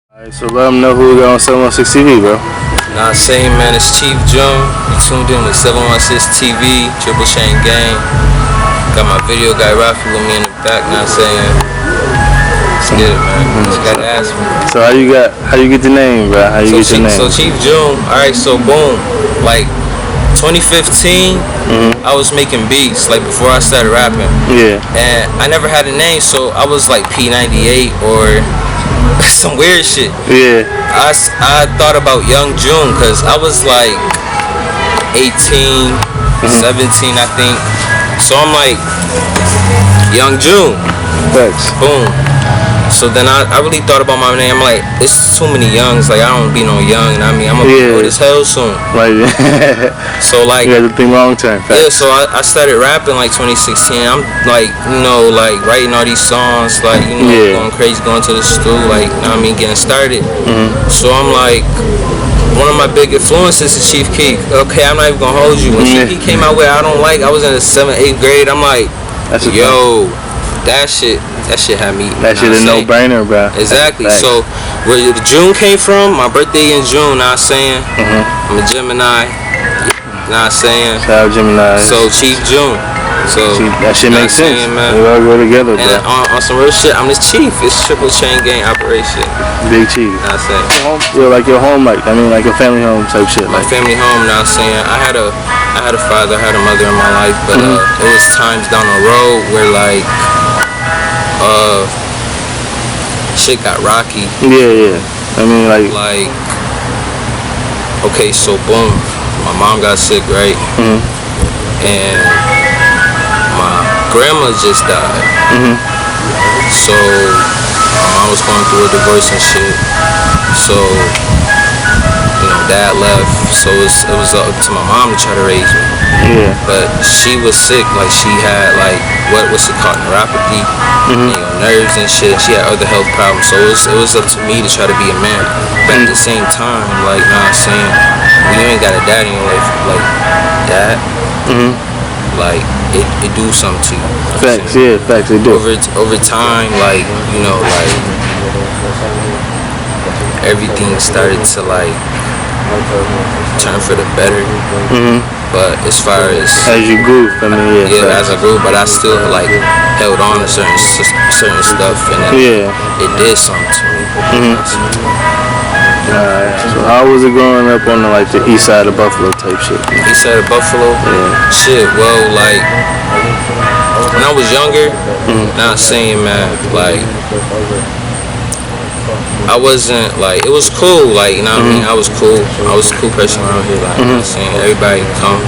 Alright, so let them know who we got on 716 TV, bro. Nah, saying, man, it's Chief June. You tuned in with 716 TV, Triple Chain Gang. Got my video guy Rafi with me in the back. Not saying. Let's get it, man. Just gotta ask me. So how you get the name, bro? How you get your name? So Chief June. All right, so boom, like 2015, I was making beats like before I started rapping. Yeah. And I never had a name, so I was like P98 or some weird shit. Yeah. I thought about Young June because I was like 18, 17, I think. So I'm like, Young June. Thanks. Boom. So then I really thought about my name. I'm like, it's too many youngs. Like, I don't be no young. I mean, I'm gonna be old as hell soon. Like, so like, you had to think long term. Facts. Yeah. So I started rapping like 2016. I'm like, you know, like writing all these songs, like, you know, going crazy, going to the stool, like, you know what I mean, getting started. So I'm like, one of my big influences is Chief Keef. Okay, I'm not even gonna hold you. When Chief Keef came out with I Don't Like, I was in the 7th, 8th grade. I'm like, yo, that shit had me. That shit a no-brainer, bro. Exactly. So where the June came from, my birthday in June. Not saying. I'm a Gemini. Not saying. Shout out Gemini. So Chief June. So that shit makes sense. Man. We all go together, bro. And on some real shit, I'm the chief. It's Triple Chain Gang operation. Big Chief. Not saying. Yo, like your home, like like a family home type shit. My family home. Not saying. I had a father, I had a mother in my life, but it was times down the road where like shit got rocky. Yeah. I mean, like okay, so boom, my mom got sick, right? And my grandma just died. So my mom was going through a divorce and shit. So you know, dad left, so it was up to my mom to try to raise me. Yeah. But she was sick, like she had like what's it called, neuropathy, you know, nerves and shit. She had other health problems, so it was up to me to try to be a man. But at the same time, like, you know what I'm saying, when you ain't got a dad in your life, like that, like it do something to you. Facts, yeah, facts, it do. Over time, like, you know, like everything started to like turn for the better. But as far as you grew, I mean, as I grew, but I still like held on to certain stuff, and then it did something to me. Alright. So how was it growing up on the east side of Buffalo type shit? East side of Buffalo? Yeah. Shit, well, like when I was younger, not saying, man, like I wasn't like, it was cool, like, you know what I mean, I was cool. I was a cool person around here, like, you know what I'm saying, everybody come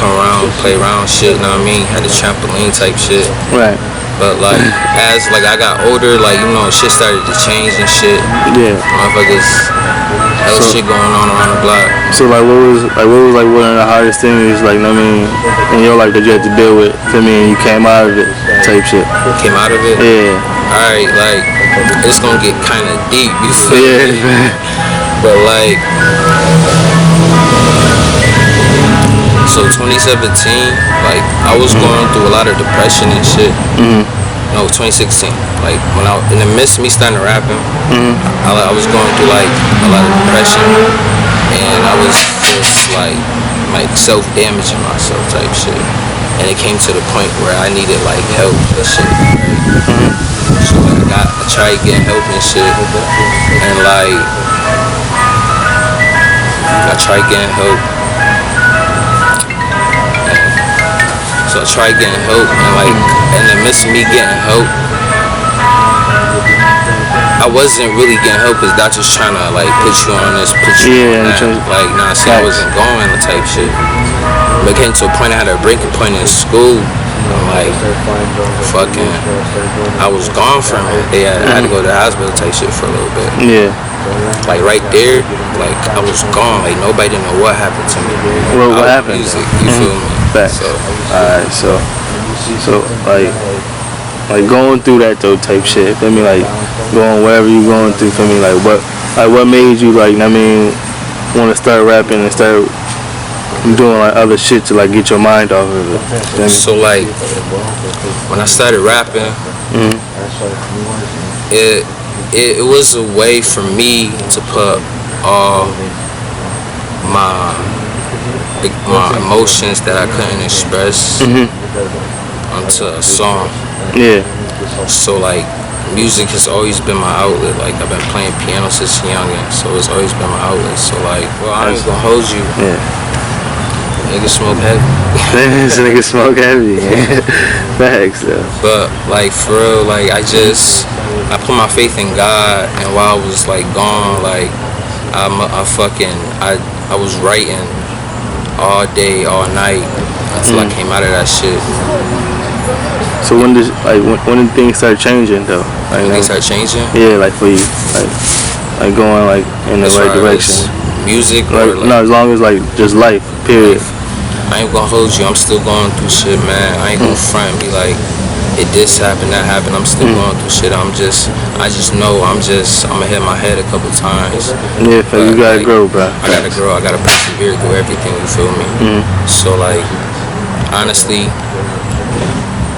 around, play around, shit, you know what I mean, had the trampoline type shit. Right. But like, as like I got older, like, you know, shit started to change and shit. Yeah. Motherfuckers, hell shit going on around the block. So like, what was one of the hardest things, like, you know what I mean, in your life that you had to deal with, to me, and you came out of it, type shit? Came out of it? Yeah. Alright, like, it's gonna get kind of deep, you feel me? But like, so 2017, like, I was going through a lot of depression and shit. No, 2016, like, when in the midst of me starting rapping, I was going through like a lot of depression, and I was just like self-damaging myself type shit. And it came to the point where I needed like help and shit, right? So like, I tried getting help and shit, and like I tried getting help. So I tried getting help, and like in the midst of me getting help, I wasn't really getting help because doctors trying to like put you on this, put you on that. Like, nah, see, I wasn't going type shit. But it came to a point I had a breaking point in school. Like, fucking, I was gone from it. I had to go to the hospital type shit for a little bit. Yeah. Like right there, like I was gone. Like nobody didn't know what happened to me. What happened? Music, you feel me? Facts. So, alright, so like going through that though type shit. Feel me? Like going wherever you going through. Feel me? Like what made you like? I mean, want to start rapping and start doing like other shit to like get your mind off of it. So like when I started rapping, it was a way for me to put all my emotions that I couldn't express onto a song. Yeah. So like music has always been my outlet. Like I've been playing piano since youngin', so it's always been my outlet. So like, well, I ain't gonna hold you. Yeah. Nigga smoke heavy. This nigga smoke heavy. Facts though. But like for real, like I put my faith in God, and while I was like gone, like I was writing all day, all night until I came out of that shit. So when did things start changing though? Like, When things start changing? Yeah, like for you, like going like in the right direction. Music Like, or like no, as long as like just life, period. I ain't gonna hold you. I'm still going through shit, man. I ain't gonna front and be like, it this happened, that happened. I'm still going through shit. I just know I'ma hit my head a couple times. Yeah, you gotta like, grow, bro. I gotta grow. I gotta persevere through everything. You feel me? So like, honestly,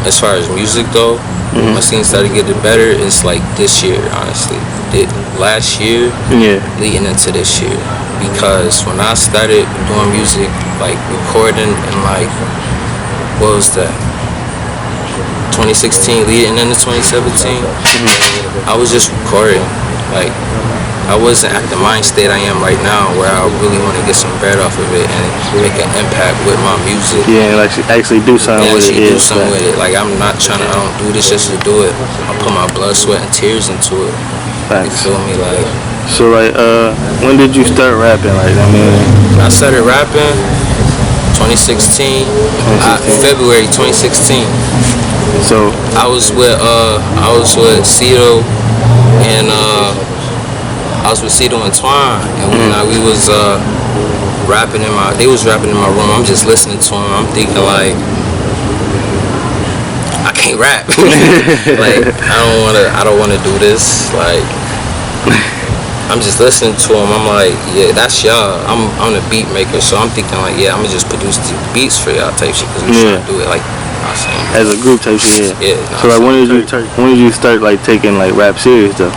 as far as music though, when things started getting better, it's like this year, honestly. Last year, leading into this year. Because when I started doing music, like recording in like, what was that? 2016 leading into 2017, I was just recording. Like, I wasn't at the mind state I am right now where I really want to get some bread off of it and make an impact with my music. Yeah, and like actually do something with it. Do something with it. Like I don't do this just to do it. I put my blood, sweat, and tears into it. Facts. You feel me? Like, so like, when did you start rapping? Like, I mean, I started rapping 2016. February 2016. So I was with Cito and and Twine, and we was rapping they was rapping in my room. I'm just listening to them. I'm thinking like, I can't rap. Like I don't wanna do this. Like I'm just listening to them. I'm like, yeah, that's y'all. I'm the beat maker, so I'm thinking like, yeah, I'ma just produce the beats for y'all type shit, cause we trying to do it like. As a group type shit, yeah. So like, when did you start like taking like rap serious though?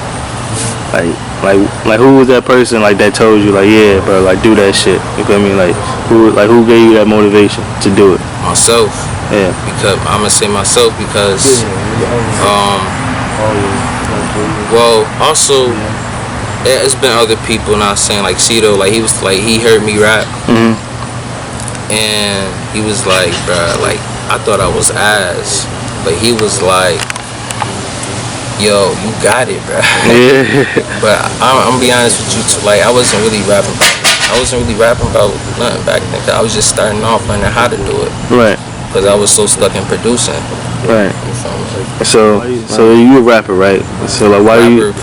Like who was that person like that told you like, yeah, bro, like do that shit? You feel me? Like who gave you that motivation to do it? Myself. Yeah. Because I'm gonna say myself because well, also it's been other people not saying like Cito, like he was like he heard me rap and he was like, bruh, like I thought I was ass, but he was like, yo, you got it, bro. Yeah. But I'm gonna be honest with you too, like I wasn't really rapping about nothing back then, cause I was just starting off learning how to do it. Right. Cause I was so stuck in producing. Right. So you a rapper, right? So like, why you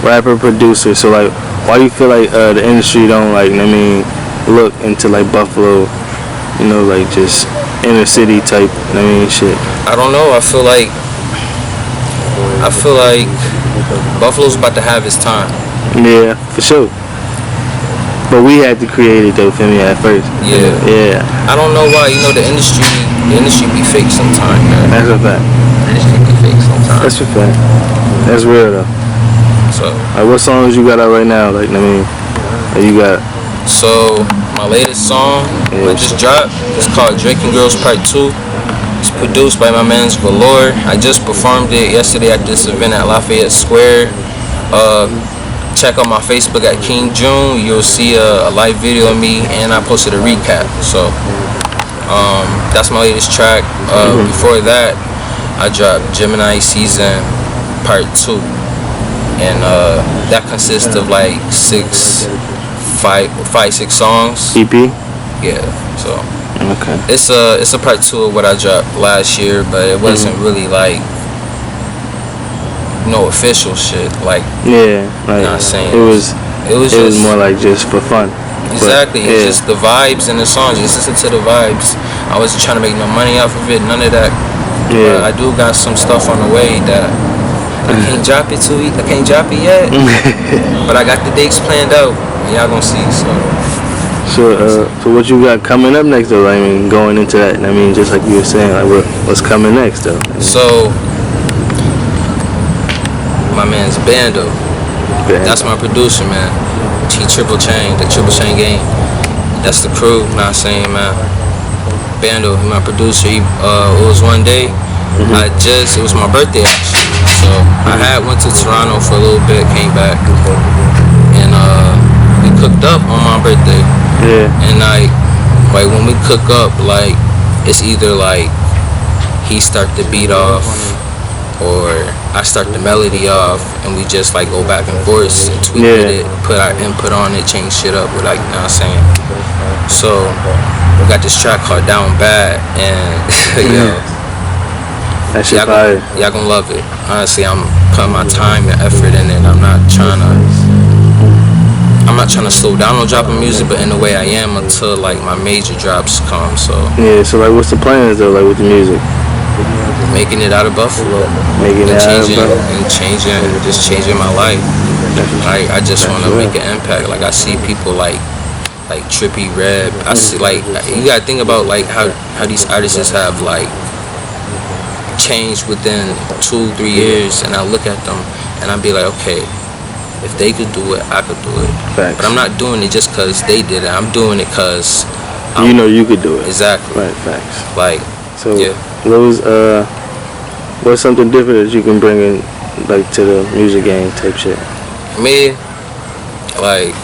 rapper producer? So like, why do you feel like the industry don't like, I mean, look into like Buffalo, you know, like just inner city type, I mean, shit? I don't know. I feel like Buffalo's about to have its time. Yeah, for sure. But we had to create it though, feel me, at first. Yeah. Yeah. I don't know why, you know, the industry be fake sometimes, man. That's a fact. The industry be fake sometimes. That's a fact. That's real though. So like, what songs you got out right now? Like, I mean, that you got? So my latest song I just dropped, it's called Drinking Girls Part 2. It's produced by my man's Valor. I just performed it yesterday at this event at Lafayette Square. Check out my Facebook at King June. You'll see a live video of me, and I posted a recap. So that's my latest track. Before that, I dropped Gemini Season Part 2, and that consists of like 5-6 songs. EP? Yeah. So okay. It's a part 2 of what I dropped last year, but it wasn't really like no official shit. Like, yeah, like, not saying it was more like just for fun. Exactly. But, it's just the vibes and the songs. Just listen to the vibes. I wasn't trying to make no money off of it. None of that. Yeah. But I do got some stuff on the way that I can't drop it I can't drop it yet. But I got the dates planned out. Y'all gonna see. So what you got coming up next though? I mean, going into that, I mean, just like you were saying, like what's coming next though? So my man's Bando. That's my producer, man. T Triple Chain, the Triple Chain Gang. That's the crew. Not saying, man. Bando, he my producer. It was one day. It was my birthday actually. So I went to Toronto for a little bit, came back, and we cooked up on my birthday. Yeah. And like when we cook up, like it's either like he start the beat off or I start the melody off, and we just like go back and forth and tweak it, put our input on it, change shit up with, like, you know what I'm saying. So we got this track called Down Bad, and yo, y'all gonna love it. Honestly, I'm putting my time and effort in it. I'm not trying to slow down on dropping music, but in a way I am until like my major drops come. So yeah. So like, what's the plans though? Like with the music? Making it out of Buffalo, changing my life. Like I just want to make an impact. Like I see people like Trippie Redd. I see, like, you gotta think about like how these artists have like changed within 2-3 years, and I look at them and I be like, okay, if they could do it, I could do it. Facts. But I'm not doing it just cause they did it. I'm doing it cause you know you could do it. Exactly. Right. Facts. Like, so yeah. What's something different that you can bring in, like, to the music game type shit? Me, like,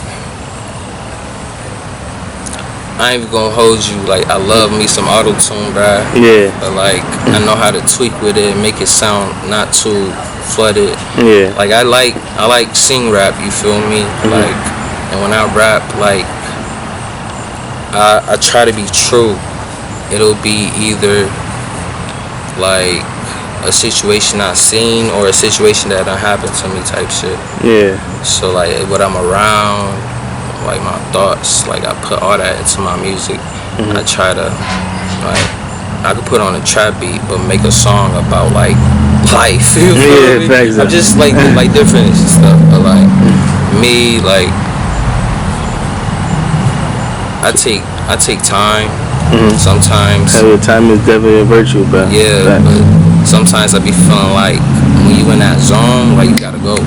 I ain't even gonna hold you. Like, I love me some auto-tune, bruh. Yeah. But like, I know how to tweak with it and make it sound not too flooded. Yeah. Like, I like sing rap. You feel me? Like, and when I rap, like, I try to be true. It'll be either like a situation I've seen or a situation that done happened to me type shit. Yeah. So like what I'm around, like my thoughts, like I put all that into my music. I try to, like, I could put on a trap beat but make a song about like life. You feel me? Exactly. I'm just like different stuff. But like me, like I take time. Sometimes time is definitely a virtue, bro. Yeah, but sometimes I be feeling like when you in that zone, like you gotta go.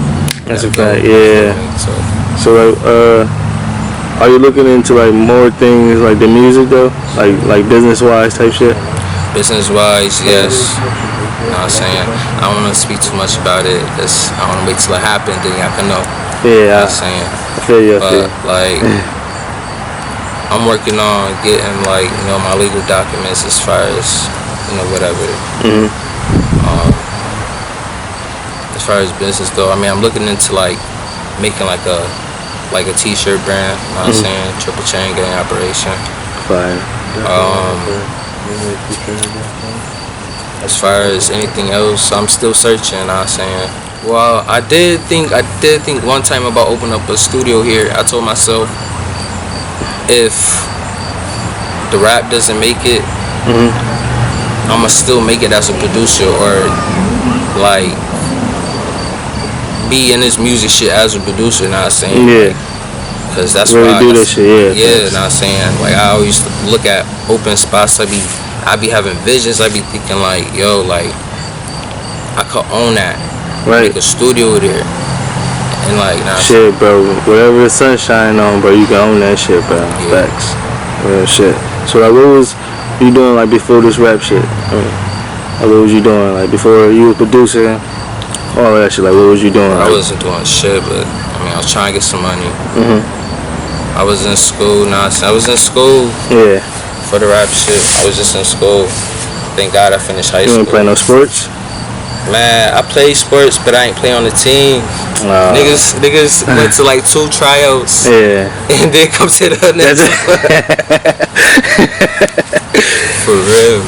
That's a fact. Yeah. So are you looking into like more things like the music though, like business wise type shit? Business wise, yes. You know what I'm saying? I don't want to speak too much about it. Cause I want to wait till it happens, then I can know. Yeah. You know what I'm saying? I feel you. But like, I'm working on getting like, you know, my legal documents as far as, you know, whatever. As far as business though, I mean, I'm looking into like making like a t-shirt brand. You know what I'm saying? Triple Chain Gang operation. Fine. As far as anything else, I'm still searching. You know what I'm saying? Well, I did think one time about opening up a studio here. I told myself, if the rap doesn't make it, I'ma still make it as a producer, or like be in this music shit as a producer. You know what I'm saying? Yeah. Cause that's really why do that shit. Yeah. Yeah. You know what I'm saying? Like I always look at open spots. I be having visions. I be thinking like, yo, like I could own that. Right. Make a studio there. And like, nah, shit, bro. Whatever the sun shining on, bro, you can own that shit, bro. Yeah. Facts. Real shit. So like, what was you doing like before this rap shit? Like, what was you doing like before you were producing? All that shit. Like, what was you doing? I wasn't doing shit, but I mean, I was trying to get some money. I was in school. I was in school. Yeah. For the rap shit, I was just in school. Thank God I finished high school. You didn't play no sports? Man, I played sports, but I ain't play on the team. Niggas went to like 2 tryouts. Yeah. And then come to the next one. For real.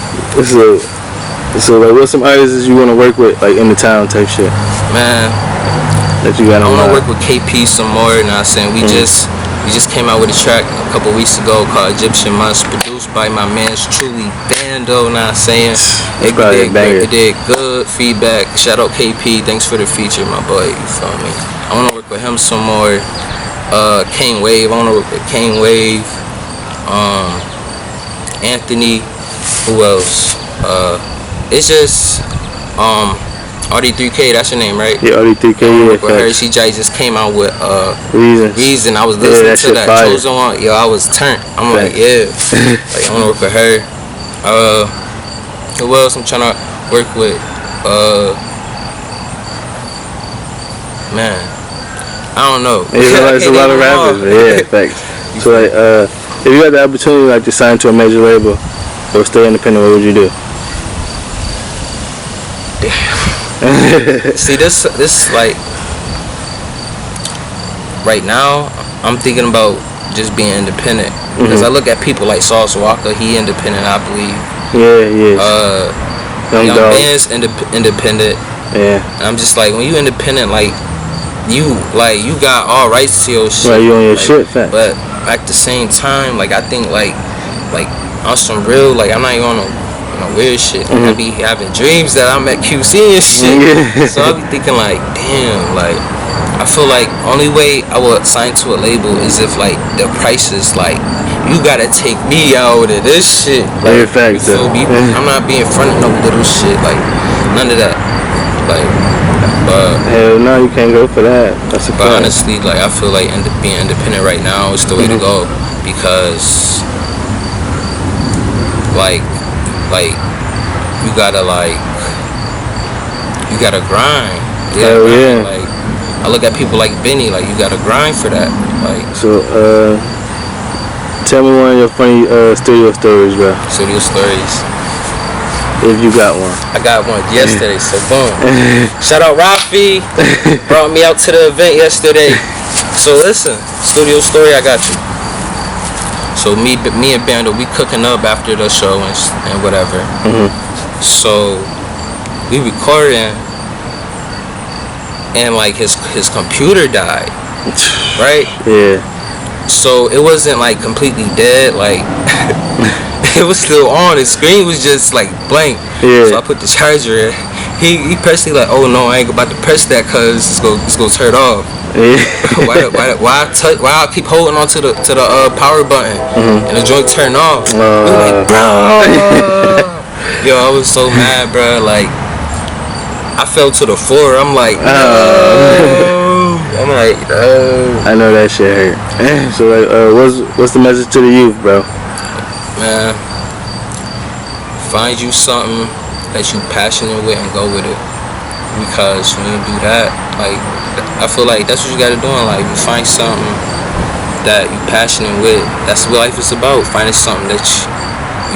So like, what's some artists you want to work with, like in the town type shit? Man, that you got. I want to work with KP some more. You know what I'm saying? We just came out with a track a couple weeks ago called Egyptian Must, produced by my man's truly Bando. You know what I'm saying? It did good feedback. Shout out KP. Thanks for the feature, my boy. You feel me? I want to work with him some more. Kane Wave. I want to work with Kane Wave. Anthony. Who else? It's just RD3K, that's your name, right? Yeah, RD3K. Yeah, with her, she just came out with Reason. I was listening to that fire. Chosen one. Yo, I was turned. I'm like, yeah. Like, I wanna work with her. Who else I'm trying to work with? Man, I don't know. It's a lot of rappers. Yeah, thanks. So like, if you had the opportunity like to sign to a major label or stay independent, what would you do? See, this like right now I'm thinking about just being independent because I look at people like Sauce Walker, he independent, I believe. Young Band's independent. Yeah. And I'm just like, when you independent, like you got all rights to your shit. Right, you on your like, shit, fact. But at the same time, like I think like on some real, like I'm not even on no weird shit. Like, I be having dreams that I'm at QC and shit. So I be thinking like, damn, like I feel like only way I would sign to a label is if like the price is like, you gotta take me out of this shit. Like, fact, you feel me? I'm not being in front of no little shit, like none of that. Like, but hell no, you can't go for that. That's a but honestly, like I feel like being independent right now is the way to go because like you gotta grind. Hell yeah. Like I look at people like Benny, like you gotta grind for that. Like so, tell me one of your funny studio stories, bro. Studio stories. If you got one. I got one yesterday, so boom. Shout out Rafi. Brought me out to the event yesterday. So listen, studio story, I got you. So me and Bando, we cooking up after the show and whatever. So we recording, and like his computer died, right? Yeah. So it wasn't like completely dead, like it was still on. The screen was just like blank. Yeah. So I put the charger in. He pressed it like, oh no, I ain't about to press that cause it's gonna turn off. Yeah. why I keep holding on to the power button and the joint turned off? Like, bro. Yo, I was so mad, bro. Like I fell to the floor. I'm like, no. I know that shit hurt. So like, what's the message to the youth, bro? Man, find you something that you passionate with and go with it. Because when you do that, like I feel like that's what you gotta do in life. You find something that you passionate with. That's what life is about. Finding something that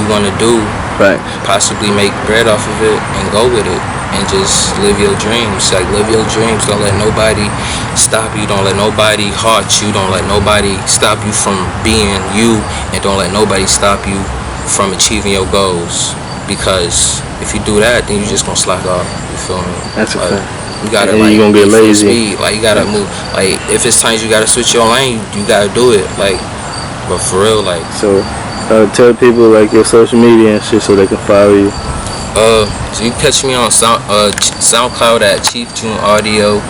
you wanna do. Right. Possibly make bread off of it and go with it. And just live your dreams. Like live your dreams. Don't let nobody stop you. Don't let nobody hurt you. Don't let nobody stop you from being you. And don't let nobody stop you from achieving your goals. Because if you do that, then you just gonna slack off. You feel me? That's a fact. You gotta you gonna get lazy. Like you gotta move. Like if it's times you gotta switch your lane, you gotta do it. Like, but for real, like. So, tell people like your social media and shit so they can follow you. So you catch me on SoundCloud at Chief June Audio,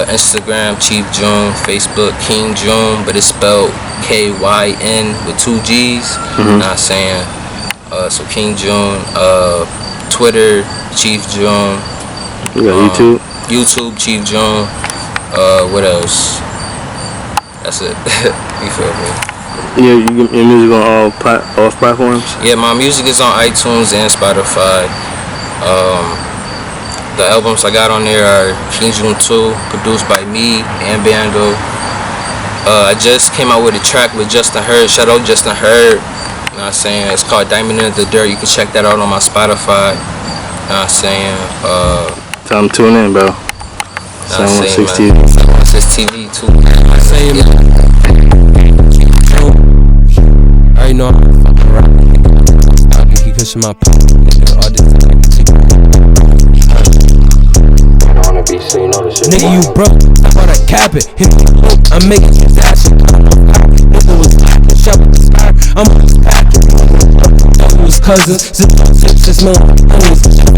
Instagram Chief June, Facebook King June, but it's spelled Kyn with 2 G's. You know what I'm saying? So King June, Twitter Chief June. You got YouTube? YouTube Chief June. What else? That's it. You feel me? Your music on all platforms? Yeah, my music is on iTunes and Spotify. The albums I got on there are King June 2, produced by me and Bando. I just came out with a track with Justin Hurd. Shout out Justin Hurd. You know what I'm saying? It's called Diamond in the Dirt. You can check that out on my Spotify. You know what I'm saying? Tell them tune in, bro. 716 TV. 716 TV too. I say, I know I'm fucking right. I can keep pushing my nigga, you broke. I thought I cap it. I'm making disaster. Nigga was shut with the sky. I'm on this pack. It was cousins. Zip 6 million.